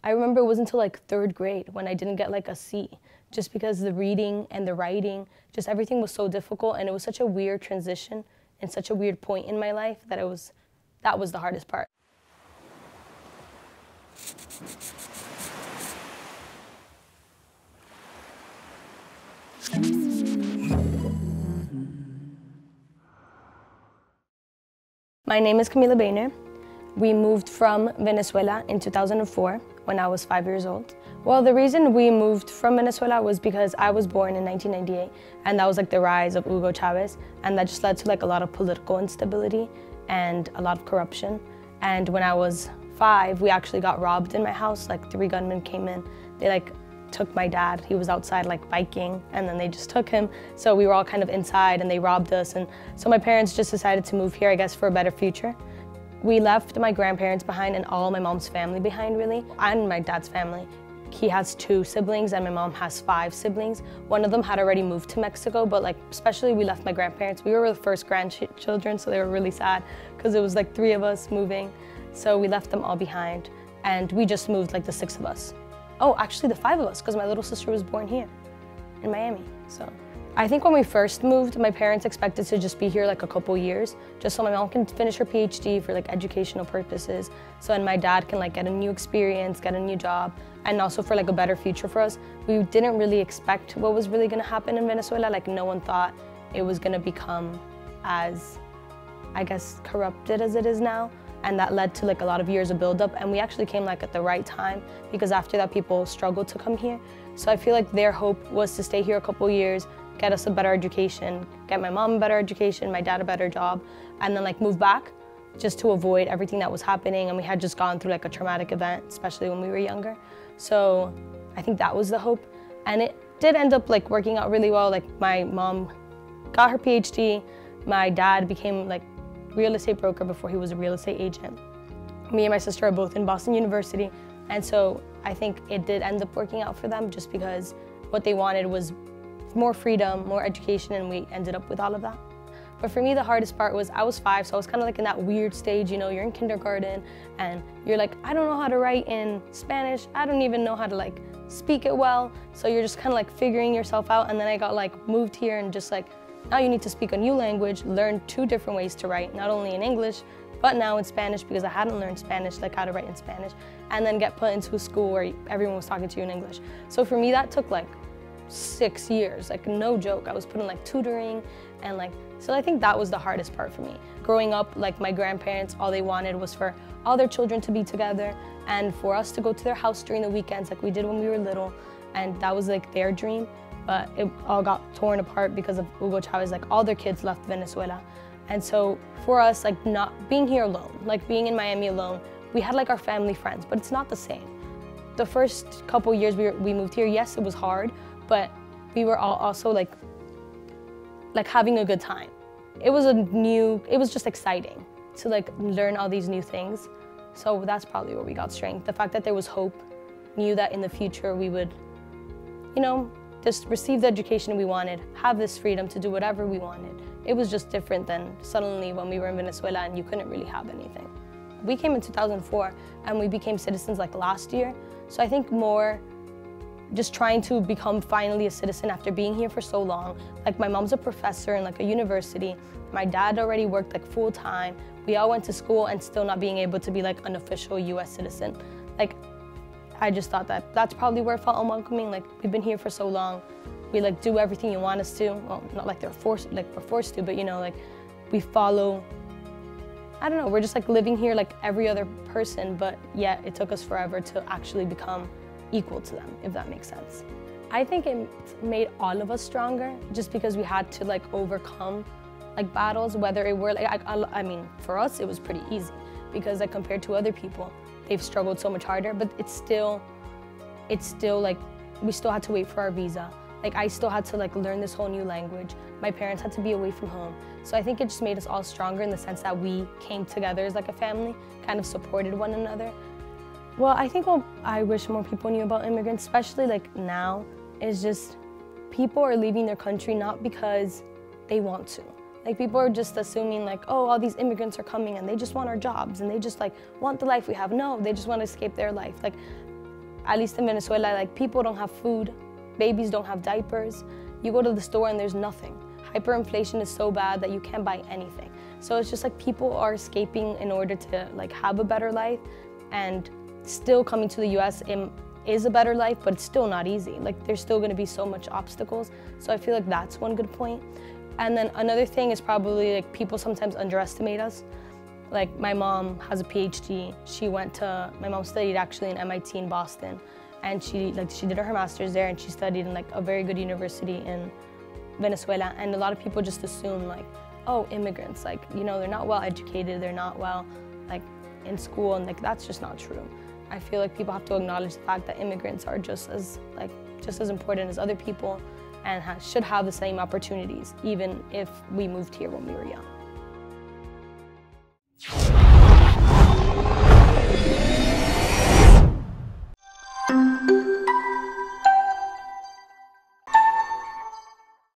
I remember it wasn't until like 3rd grade when I didn't get like a C, just because the reading and the writing, just everything was so difficult, and it was such a weird transition and such a weird point in my life that that was the hardest part. My name is Camila. We moved from Venezuela in 2004 when I was 5 years old. Well, the reason we moved from Venezuela was because I was born in 1998, and that was like the rise of Hugo Chavez, and that just led to like a lot of political instability and a lot of corruption. And when I was 5, we actually got robbed in my house. Like 3 gunmen came in, they like took my dad. He was outside like biking, and then they just took him. So we were all kind of inside and they robbed us. And so my parents just decided to move here, I guess, for a better future. We left my grandparents behind and all my mom's family behind, really, and my dad's family. He has 2 siblings and my mom has 5 siblings. One of them had already moved to Mexico, but like especially we left my grandparents. We were the first grandchildren, so they were really sad because it was like 3 of us moving. So we left them all behind, and we just moved like the 6 of us. Oh, actually the 5 of us, because my little sister was born here in Miami. So I think when we first moved, my parents expected to just be here like a couple years, just so my mom can finish her PhD for like educational purposes, so and my dad can like get a new experience, get a new job, and also for like a better future for us. We didn't really expect what was really gonna happen in Venezuela. Like no one thought it was gonna become as, I guess, corrupted as it is now. And that led to like a lot of years of buildup, and we actually came like at the right time, because after that people struggled to come here. So I feel like their hope was to stay here a couple years, get us a better education, get my mom a better education, my dad a better job, and then like move back just to avoid everything that was happening. And we had just gone through like a traumatic event, especially when we were younger. So I think that was the hope, and it did end up like working out really well. Like my mom got her PhD, my dad became like real estate broker before he was a real estate agent. Me and my sister are both in Boston University, and so I think it did end up working out for them, just because what they wanted was more freedom, more education, and we ended up with all of that. But for me, the hardest part was I was 5, so I was kind of like in that weird stage, you know, you're in kindergarten and you're like, I don't know how to write in Spanish, I don't even know how to like speak it well, so you're just kind of like figuring yourself out. And then I got like moved here and just like, now you need to speak a new language, learn 2 different ways to write, not only in English, but now in Spanish, because I hadn't learned Spanish, like how to write in Spanish, and then get put into a school where everyone was talking to you in English. So for me, that took like 6 years, like no joke. I was put in like tutoring, and like, so I think that was the hardest part for me. Growing up, like my grandparents, all they wanted was for all their children to be together and for us to go to their house during the weekends like we did when we were little, and that was like their dream. But it all got torn apart because of Hugo Chavez. Like all their kids left Venezuela. And so for us, like not being here alone, like being in Miami alone, we had like our family friends, but it's not the same. The first couple years we moved here, yes, it was hard, but we were all also like having a good time. It was just exciting to like learn all these new things. So that's probably where we got strength. The fact that there was hope, knew that in the future we would, you know, just receive the education we wanted, have this freedom to do whatever we wanted. It was just different than suddenly when we were in Venezuela and you couldn't really have anything. We came in 2004 and we became citizens like last year. So I think more just trying to become finally a citizen after being here for so long. Like my mom's a professor in like a university. My dad already worked like full time. We all went to school and still not being able to be like an official US citizen. Like, I just thought that that's probably where it felt unwelcoming. Like we've been here for so long, we like do everything you want us to. Well, not like we're forced to, but you know, like we follow. I don't know. We're just like living here like every other person, but yet it took us forever to actually become equal to them, if that makes sense. I think it made all of us stronger, just because we had to like overcome like battles. Whether it were like I mean, for us it was pretty easy because like compared to other people, they've struggled so much harder, but it's still like, we still had to wait for our visa. Like I still had to like learn this whole new language. My parents had to be away from home. So I think it just made us all stronger in the sense that we came together as like a family, kind of supported one another. Well, I think what I wish more people knew about immigrants, especially like now, is just people are leaving their country not because they want to. Like people are just assuming like, oh, all these immigrants are coming and they just want our jobs and they just like want the life we have. No, they just want to escape their life. Like at least in Venezuela, like people don't have food, babies don't have diapers. You go to the store and there's nothing. Hyperinflation is so bad that you can't buy anything. So it's just like people are escaping in order to like have a better life, and still coming to the US is a better life, but it's still not easy. Like there's still gonna be so much obstacles. So I feel like that's one good point. And then another thing is probably like people sometimes underestimate us. Like my mom has a PhD. My mom studied actually in MIT in Boston, and she did her master's there, and she studied in like a very good university in Venezuela. And a lot of people just assume like, oh, immigrants, like, you know, they're not well educated, they're not well like in school, and like that's just not true. I feel like people have to acknowledge the fact that immigrants are just as important as other people, and should have the same opportunities, even if we moved here when we were young.